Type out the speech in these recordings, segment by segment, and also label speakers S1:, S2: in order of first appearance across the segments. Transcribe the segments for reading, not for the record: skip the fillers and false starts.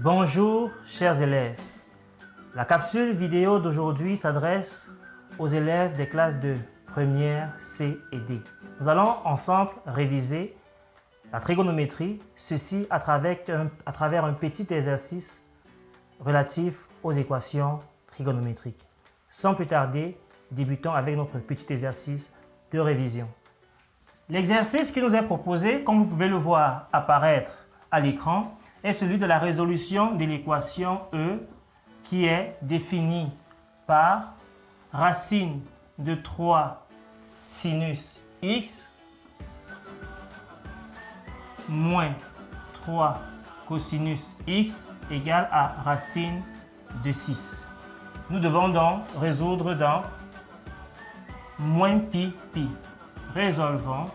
S1: Bonjour chers élèves, la capsule vidéo d'aujourd'hui s'adresse aux élèves des classes de première C et D. Nous allons ensemble réviser la trigonométrie, ceci à travers un petit exercice relatif aux équations trigonométriques. Sans plus tarder, débutons avec notre petit exercice de révision. L'exercice qui nous est proposé, comme vous pouvez le voir apparaître à l'écran, est celui de la résolution de l'équation E qui est définie par racine de 3 sinus x moins 3 cosinus x égale à racine de 6. Nous devons donc résoudre dans moins pi pi. Résolvons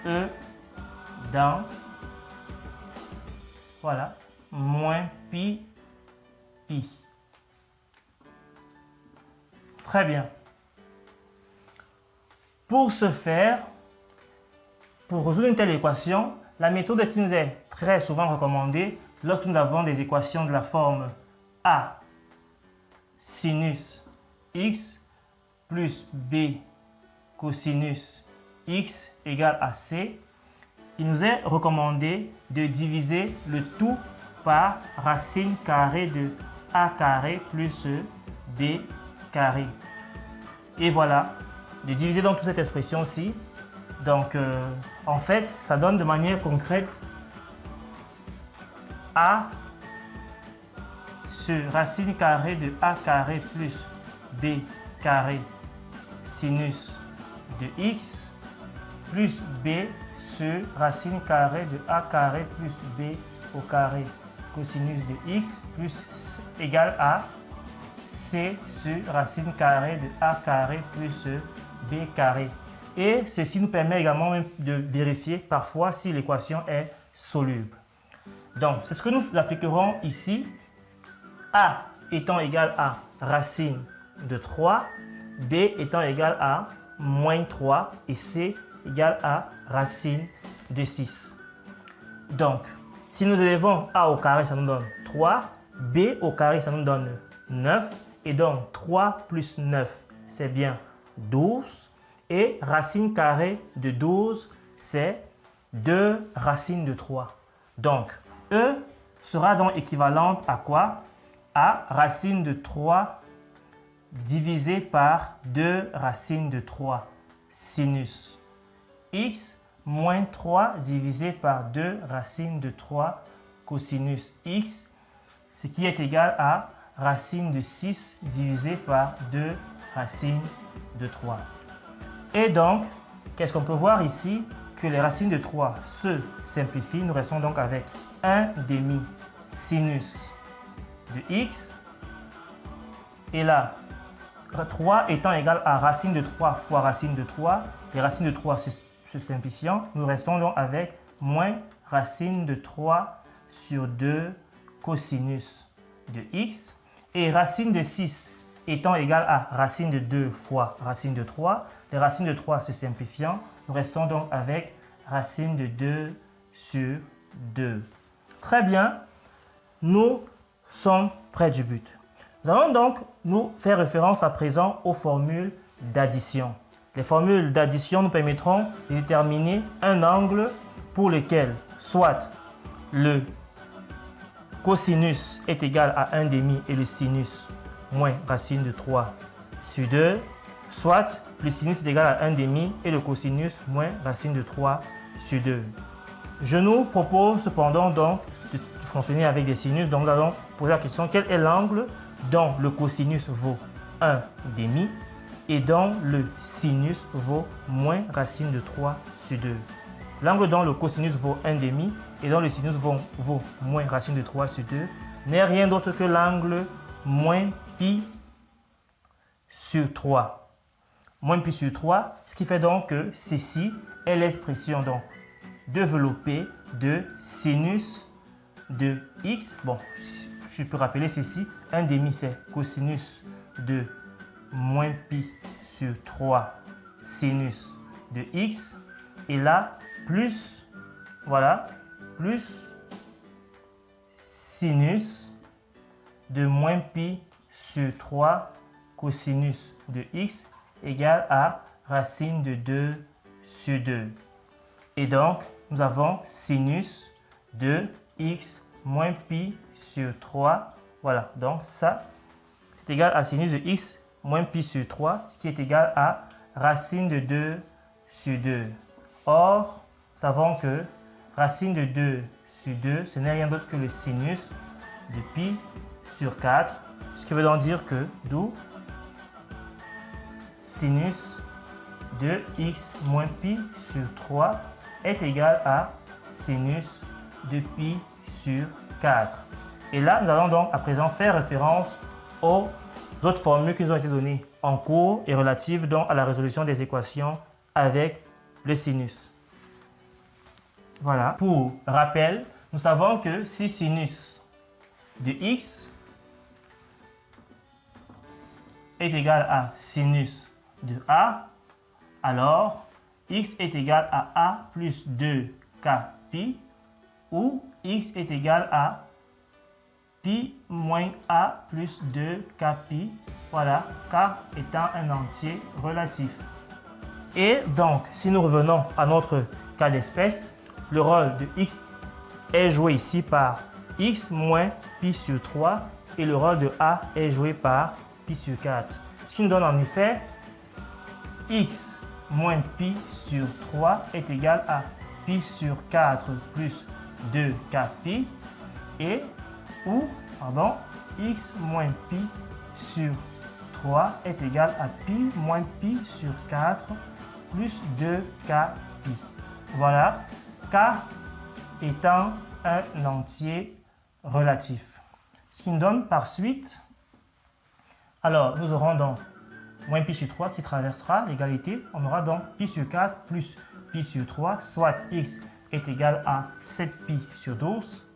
S1: E dans moins pi pi. Très bien. Pour ce faire, pour résoudre une telle équation, la méthode qui nous est très souvent recommandée lorsque nous avons des équations de la forme A sinus x plus B cosinus x égale à C, il nous est recommandé de diviser le tout par racine carrée de A carré plus B carré. Et voilà, de diviser donc toute cette expression-ci. Donc, en fait, ça donne de manière concrète A sur racine carrée de A carré plus B carré sinus de x plus B sur racine carrée de A carré plus B au carré cosinus de x plus égale à C sur racine carrée de A carré plus B carré. Et ceci nous permet également de vérifier parfois si l'équation est soluble. Donc, c'est ce que nous appliquerons ici. A étant égal à racine de 3, B étant égal à moins 3 et C égale à racine de 6. Donc, si nous élevons A au carré, ça nous donne 3, B au carré, ça nous donne 9, et donc 3 plus 9, c'est bien 12, et racine carrée de 12, c'est 2 racines de 3. Donc, E sera donc équivalente à quoi? À racine de 3 divisé par 2 racines de 3 sinus x moins 3 divisé par 2 racines de 3 cosinus x, ce qui est égal à racine de 6 divisé par 2 racines de 3. Et donc, qu'est-ce qu'on peut voir ici? Que les racines de 3 se simplifient. Nous restons donc avec 1 demi sinus de x. Et là, 3 étant égal à racine de 3 fois racine de 3, les racines de 3 se simplifiant, nous restons donc avec moins racine de 3 sur 2 cosinus de x. Et racine de 6 étant égal à racine de 2 fois racine de 3, les racines de 3 se simplifiant, nous restons donc avec racine de 2 sur 2. Très bien, nous sommes près du but. Nous allons donc nous faire référence à présent aux formules d'addition. Les formules d'addition nous permettront de déterminer un angle pour lequel soit le cosinus est égal à 1 demi et le sinus moins racine de 3 sur 2, soit le sinus est égal à 1 demi et le cosinus moins racine de 3 sur 2. Je nous propose cependant donc de fonctionner avec des sinus. Donc nous allons poser la question: quel est l'angle dont le cosinus vaut 1 demi et dont le sinus vaut moins racine de 3 sur 2. L'angle dont le cosinus vaut 1 demi et dont le sinus vaut moins racine de 3 sur 2 n'est rien d'autre que l'angle moins pi sur 3. Moins pi sur 3, ce qui fait donc que ceci est l'expression donc développée de sinus de x. Bon, je peux rappeler ceci: 1 demi c'est cosinus de moins pi sur 3 sinus de x, et là plus, voilà, plus sinus de moins pi sur 3 cosinus de x égale à racine de 2 sur 2. Et donc, nous avons sinus de x moins pi sur 3. Voilà, donc ça, c'est égal à sinus de x moins pi sur 3, ce qui est égal à racine de 2 sur 2. Or, nous savons que racine de 2 sur 2, ce n'est rien d'autre que le sinus de pi sur 4, ce qui veut donc dire que, d'où sinus de x moins pi sur 3 est égal à sinus de pi sur 4. Et là, nous allons donc à présent faire référence aux autres formules qui nous ont été données en cours et relatives donc à la résolution des équations avec le sinus. Voilà. Pour rappel, nous savons que si sinus de x est égal à sinus de a, alors x est égal à a plus 2k pi, ou x est égal à pi moins a plus 2k pi, voilà, k étant un entier relatif. Et donc, si nous revenons à notre cas d'espèce, le rôle de x est joué ici par x moins pi sur 3 et le rôle de a est joué par pi sur 4. Ce qui nous donne en effet x moins pi sur 3 est égal à pi sur 4 plus 2k pi et x moins pi sur 3 est égal à pi moins pi sur 4 plus 2k pi. Voilà, k étant un entier relatif. Ce qui nous donne par suite, alors nous aurons donc moins pi sur 3 qui traversera l'égalité. On aura donc pi sur 4 plus pi sur 3, soit x est égal à 7pi sur 12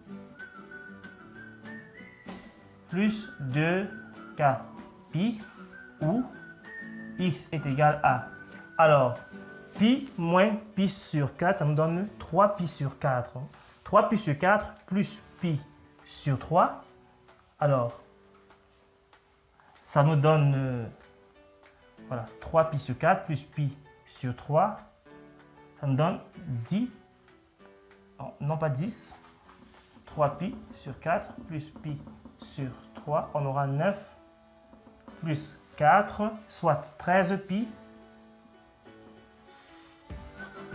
S1: plus 2k pi, ou x est égal à, alors pi moins pi sur 4, ça nous donne 3pi sur 4. 3pi sur 4 plus pi sur 3, alors ça nous donne voilà, 3pi sur 4 plus pi sur 3, ça nous donne 10, non pas 10, 3pi sur 4 plus pi sur 3, on aura 9 plus 4, soit 13pi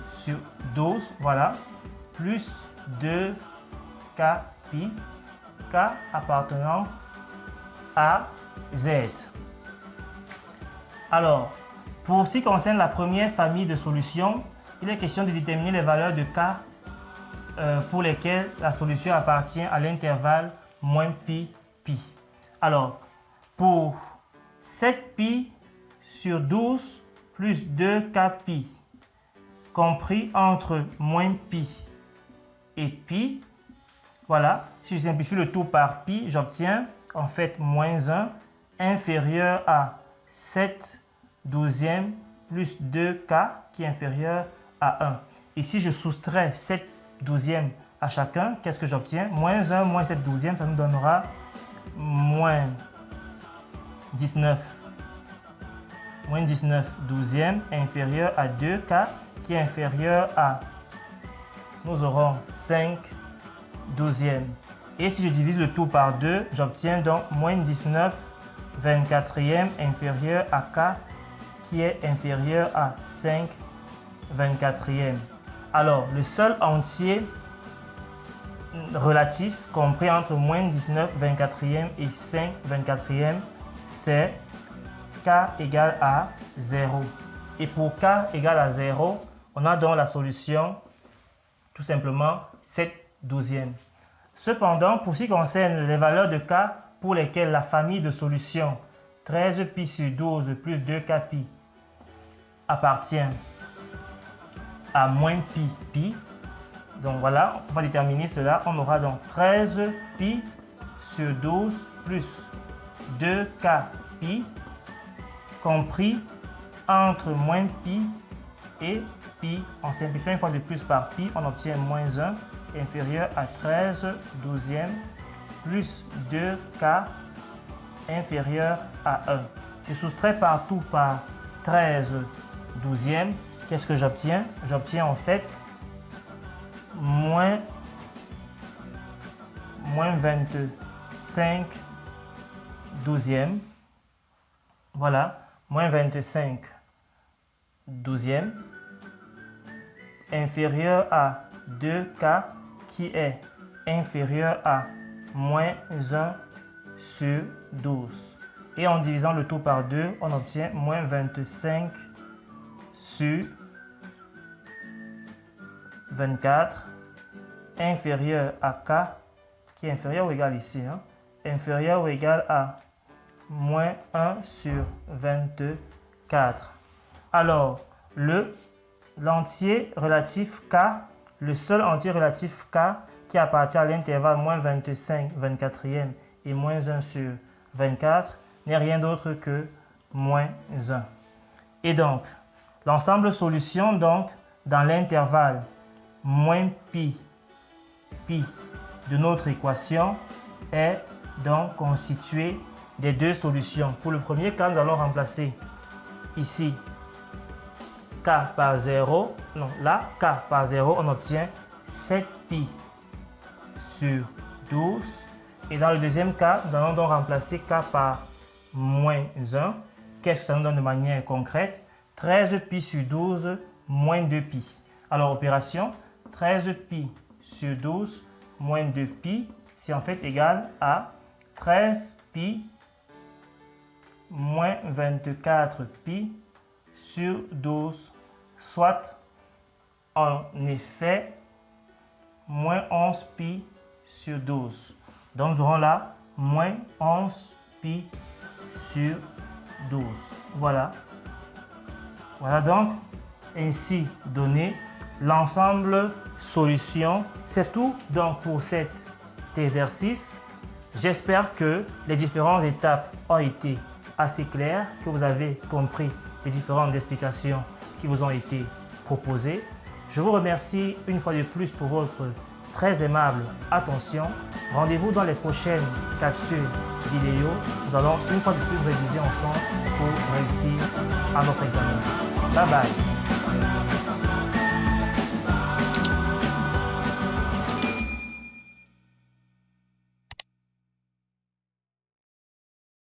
S1: sur 12, voilà, plus 2k pi, k appartenant à z. Alors, pour ce qui concerne la première famille de solutions, il est question de déterminer les valeurs de k pour lesquelles la solution appartient à l'intervalle moins pi, pi. Alors, pour 7pi sur 12 plus 2k pi, compris entre moins pi et pi, voilà, si je simplifie le tout par pi, j'obtiens en fait moins 1 inférieur à 7 douzièmes plus 2k qui est inférieur à 1. Et si je soustrais 7 douzièmes à chacun, qu'est-ce que j'obtiens? Moins 1 moins 7 douzièmes, ça nous donnera moins 19. Moins 19 douzièmes inférieur à 2k qui est inférieur à, nous aurons 5 douzièmes. Et si je divise le tout par 2, j'obtiens donc moins 19 24e inférieur à k qui est inférieur à 5 24e. Alors, le seul entier relatif compris entre moins 19 24e et 5 24e, c'est k égale à 0. Et pour k égale à 0, on a donc la solution tout simplement 7 douzièmes. Cependant, pour ce qui concerne les valeurs de k pour lesquelles la famille de solutions 13pi sur 12 plus 2k pi appartient à moins pi, pi, donc voilà, on va déterminer cela. On aura donc 13pi sur 12 plus 2k pi compris entre moins pi et pi. En simplifiant une fois de plus par pi, on obtient moins 1 inférieur à 13 douzièmes plus 2k inférieur à 1. Je soustrais partout par 13 douzièmes. Qu'est-ce que j'obtiens? J'obtiens en fait moins 25 douzièmes. Voilà, moins 25 douzièmes inférieur à 2k qui est inférieur à moins 1 sur 12. Et en divisant le tout par 2, on obtient moins 25 sur 24 inférieur à k, qui est inférieur ou égal ici, inférieur ou égal à moins 1 sur 24. Alors, l'entier relatif k, le seul entier relatif k qui appartient à l'intervalle moins 25, 24e et moins 1 sur 24 n'est rien d'autre que moins 1. Et donc, l'ensemble solution donc dans l'intervalle moins pi de notre équation est donc constitué des deux solutions. Pour le premier cas, nous allons remplacer ici k par 0. Non, là, k par 0, on obtient 7pi sur 12. Et dans le deuxième cas, nous allons donc remplacer k par moins 1. Qu'est-ce que ça nous donne de manière concrète? 13pi sur 12 moins 2pi. Alors, opération, 13pi sur 12 moins 2pi, c'est en fait égal à 13pi moins 24pi sur 12, soit en effet moins 11pi sur 12. Donc nous aurons là moins 11pi sur 12. Voilà. Voilà donc ainsi donné l'ensemble solution. C'est tout donc pour cet exercice. J'espère que les différentes étapes ont été assez claires, que vous avez compris les différentes explications qui vous ont été proposées. Je vous remercie une fois de plus pour votre très aimable attention. Rendez-vous dans les prochaines capsules vidéo. Nous allons une fois de plus réviser ensemble pour réussir à notre examen. Bye bye.